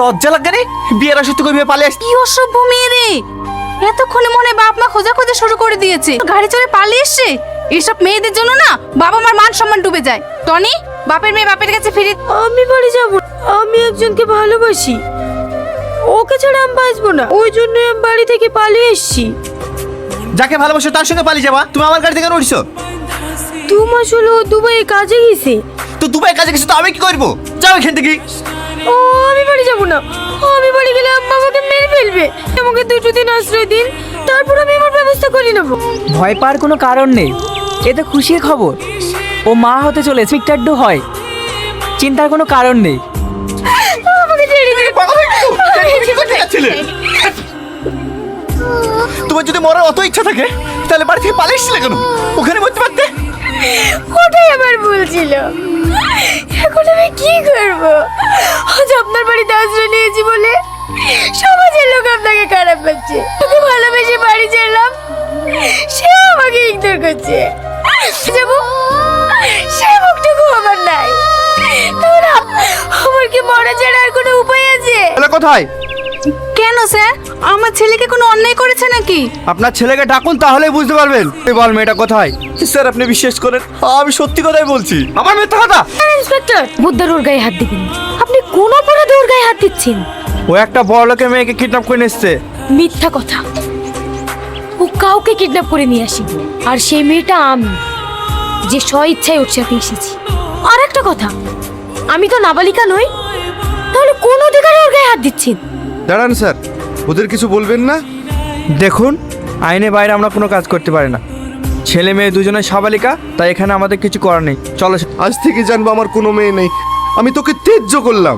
লজ্জা লাগে রে? বিয়ের আসর তুই পালিয়ে আসছিস? কি অসভ্য মেয়ে রে! এতক্ষণে মনে হয় বাপ মা খোঁজাখুঁজি শুরু করে দিয়েছে। গাড়ি চড়ে পালিয়ে এসছে। এসব মেয়েদের জন্য না বাবা মার মান সম্মান ডুবে যায়। টনি, বাপের মেয়ে বাপের কাছে ফিরে। আমি বাড়ি যাব না। আমি একজনকে ভালোবাসি, ওকে ছাড়া আমি বাঁচবো না। ওই জন্য আমি বাড়ি থেকে পালিয়ে এসেছি। যাকে ভালোবাসো তার সঙ্গে পালিয়ে যাবা? তুমি আমার গাড়ি থেকে উঠছো? 2 মাস হলো দুবাইয়ে কাজে গেছে। তো দুবাই কাজে গেছো, তো আমি কি করবো? যাও এখান থেকে। ও আমি বাড়ি যাব না। আমি বাড়ি গেলে আম্মা আমাকে মেরে ফেলবে। আমাকে 2 দিন আশ্রয় দিন, তারপর আমি আমার ব্যবস্থা করে নেব। ভয় পাওয়ার কোনো কারণ নেই, এ তো খুশির খবর। ও মা হতে চলেছে, মিক্টারডো হয়, চিন্তার কোনো কারণ নেই। আমাকে ছেড়ে দিন। তোমার যদি মরার অত ইচ্ছা থাকে তাহলে বাড়ি থেকে পালিয়ে এসেছিলে কেন? ওখানে মরতে পারতে। ওটাই আমার ভুল ছিল। এখন আমি কি করব? আজ আপনার বাড়িতে আশ্রয় নিয়েছি বলে সমাজের লোক আপনাকে খারাপ পাচ্ছে। ওকে ভালোবেসে বাড়ি ছাড়লাম, সে আমাকে ইগনোর করছে। যাবো, সে মুখটুকু আমার নাই। তাহলে আমার কি মরা ছাড়া আর কোনো উপায় আছে? তাহলে কোথায়? কেন স্যার, আমার ছেলেকে কোনো অন্যায় করেছে নাকি? আপনার ছেলেকে ডাকুন, তাহলেই বুঝতে পারবেন। বল মেয়েটা কোথায়? স্যার আপনি বিশ্বাস করেন, আমি সত্যি কথাই বলছি। আমার মিথ্যা কথা? ইন্সপেক্টর, বুদ্ধার ওর গায়ে হাত দিবেন। আপনি কোন অপরাধে ওর গায়ে হাত দিচ্ছেন? ও একটা বড় লোকের মেয়েকে কিডন্যাপ করে নিয়ে এসছে। মিথ্যা কথা। ও কাউকে কিডন্যাপ করে নিয়ে আসি, আর সেই মেয়েটা আমি, যে স্ব ইচ্ছায় ওর সাথে এসেছি। আর একটা কথা, আমি তো নাবালিকা নই, তাহলে কোন অধিকারে ওর গায়ে হাত দিচ্ছেন? দাঁড়ান স্যার, ওদের কিছু বলবেন না? দেখুন, আইনের বাইরে আমরা কোনো কাজ করতে পারি না। ছেলে মেয়ে দুজনে সাবালিকা, তাই এখানে আমাদের কিছু করার নেই। চলো। আজ থেকে জানবো আমার কোনো মেয়ে নেই। আমি তোকে ত্যায্য করলাম।